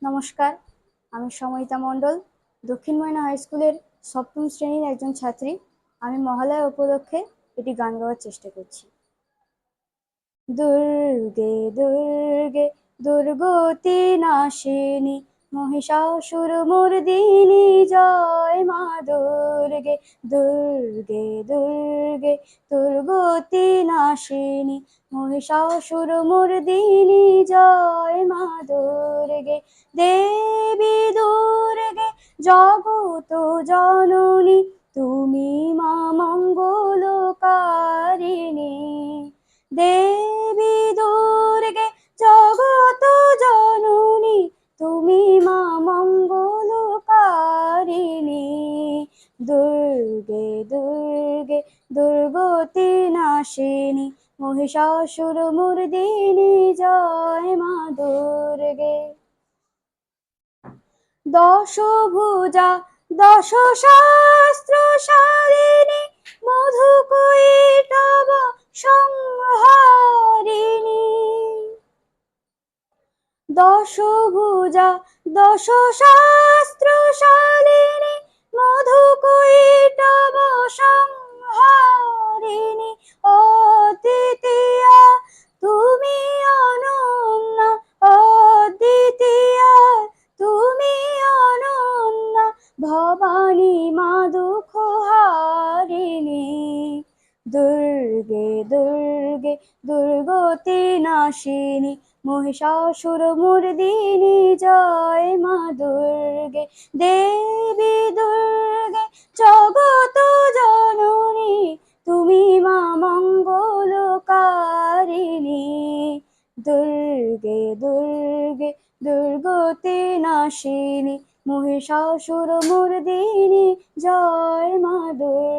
নমস্কার, আমি সময়িতা মণ্ডল, দক্ষিণ ময়না হাই স্কুলের সপ্তম শ্রেণীর একজন ছাত্রী। আমি মহালয়া উপলক্ষে এটি গান গাওয়ার চেষ্টা করছি। দুর্গে দুর্গে দুর্গতি নাশিনী মহিষাসুরমর্দিনী জয় মা দুর্গে। দুর্গে দুর্গে দুর্গতি নাশিনী মহিষাসুরমর্দিনী জয় মা দুর্গে। দেবী দুর্গে জগত জননী তুমি মা মঙ্গলকারিণী। দেবী দুর্গে জগত জননী তুমি মা মঙ্গলকারিণী। দুর্গে দুর্গে দুর্গতি নাশিনী মহিষাসুরমর্দিনী জয় মা দুর্গে। দশভুজা দশ শাস্ত্র শালিনী মধুকৈটভ সংহারিণী। দশভুজা দশ শাস্ত্র শালিনী মধুকৈটভ সংহারিণী। অদ্বিতীয়া তুমি অনন্যা, অদ্বিতীয়া তুমি অনন্যা, ভবানী মা দুঃখ হারিণী। দুর্গে দুর্গে দুর্গতি নাশিনী মহিষাসুরমর্দিনী জয় মা দুর্গে। দেবী দুর্গে জগত জননী তুমি মা মঙ্গলকারিণী। দুর্গে দুর্গে দুর্গতি নাশিনী মহিষাসুরমর্দিনী জয় মা দুর্গে।